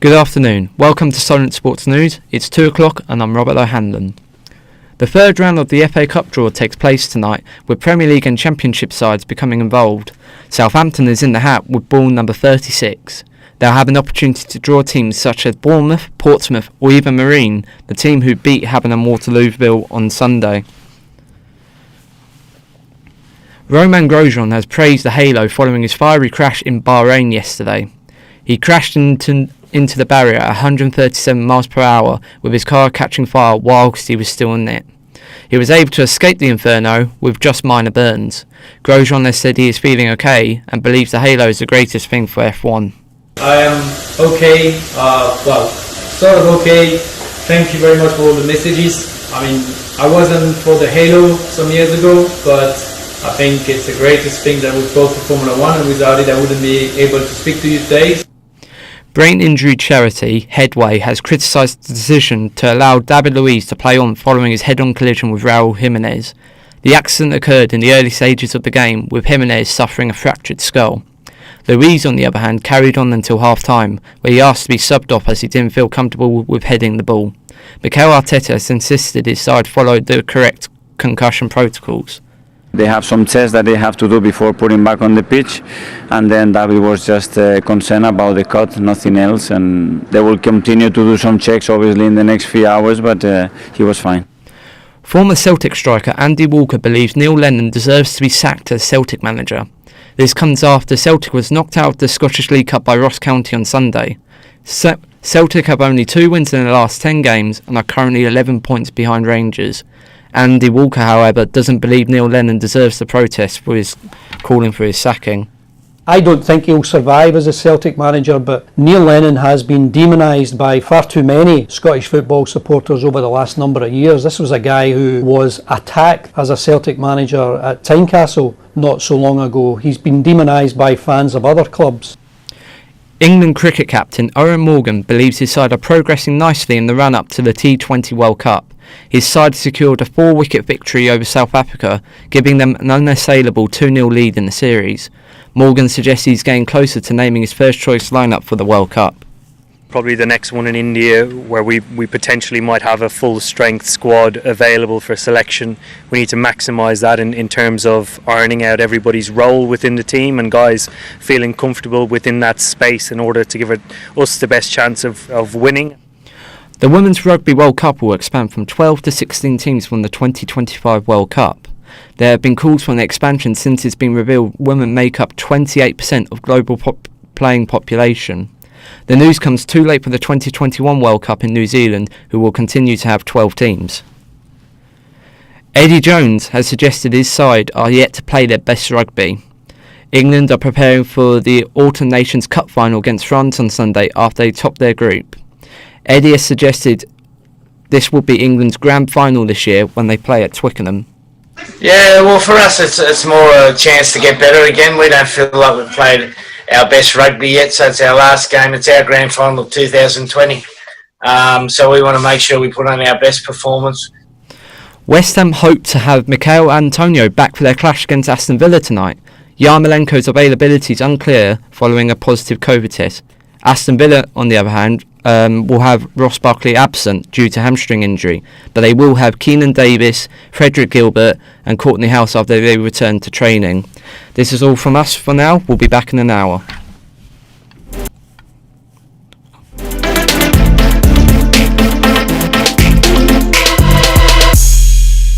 Good afternoon, welcome to Solent Sports News. It's 2 o'clock and I'm Robert O'Hanlon. The third round of the FA Cup draw takes place tonight, with Premier League and Championship sides becoming involved. Southampton is in the hat with ball number 36. They'll have an opportunity to draw teams such as Bournemouth, Portsmouth or even Marine, the team who beat Haben and Waterlooville on Sunday. Romain Grosjean has praised the Halo following his fiery crash in Bahrain yesterday. He crashed into the barrier at 137 miles per hour, with his car catching fire whilst he was still in it. He was able to escape the inferno with just minor burns. Grosjean has said he is feeling okay and believes the Halo is the greatest thing for F1. I am okay, sort of okay. Thank you very much for all the messages. I mean, I wasn't for the Halo some years ago, but I think it's the greatest thing that we've got for Formula 1, and without it I wouldn't be able to speak to you today. Brain injury charity Headway has criticised the decision to allow David Luiz to play on following his head-on collision with Raul Jimenez. The accident occurred in the early stages of the game, with Jimenez suffering a fractured skull. Luiz, on the other hand, carried on until half-time, where he asked to be subbed off as he didn't feel comfortable with heading the ball. Mikel Arteta has insisted his side followed the correct concussion protocols. They have some tests that they have to do before putting back on the pitch, and then David was just concerned about the cut, nothing else, and they will continue to do some checks obviously in the next few hours, but he was fine. Former Celtic striker Andy Walker believes Neil Lennon deserves to be sacked as Celtic manager. This comes after Celtic was knocked out of the Scottish League Cup by Ross County on Sunday. Celtic have only 2 wins in the last 10 games and are currently 11 points behind Rangers. Andy Walker, however, doesn't believe Neil Lennon deserves the protest for his calling for his sacking. I don't think he'll survive as a Celtic manager, but Neil Lennon has been demonised by far too many Scottish football supporters over the last number of years. This was a guy who was attacked as a Celtic manager at Tynecastle not so long ago. He's been demonised by fans of other clubs. England cricket captain Owen Morgan believes his side are progressing nicely in the run-up to the T20 World Cup. His side secured a 4-wicket victory over South Africa, giving them an unassailable 2-0 lead in the series. Morgan suggests he's getting closer to naming his first choice lineup for the World Cup. Probably the next one in India, where we potentially might have a full strength squad available for selection. We need to maximise that in terms of ironing out everybody's role within the team and guys feeling comfortable within that space in order to give us the best chance of winning. The Women's Rugby World Cup will expand from 12 to 16 teams from the 2025 World Cup. There have been calls for an expansion since it's been revealed women make up 28% of global playing population. The news comes too late for the 2021 World Cup in New Zealand, who will continue to have 12 teams. Eddie Jones has suggested his side are yet to play their best rugby. England are preparing for the Autumn Nations Cup final against France on Sunday after they topped their group. Eddie has suggested this will be England's grand final this year when they play at Twickenham. Yeah, well, for us it's more a chance to get better again. We don't feel like we've played our best rugby yet, so it's our last game. It's our grand final of 2020. So we want to make sure we put on our best performance. West Ham hope to have Mikel Antonio back for their clash against Aston Villa tonight. Yarmolenko's availability is unclear following a positive COVID test. Aston Villa, on the other hand, will have Ross Barkley absent due to hamstring injury, but they will have Keenan Davis, Frederick Gilbert and Courtney House after they return to training. This is all from us for now. We'll be back in an hour.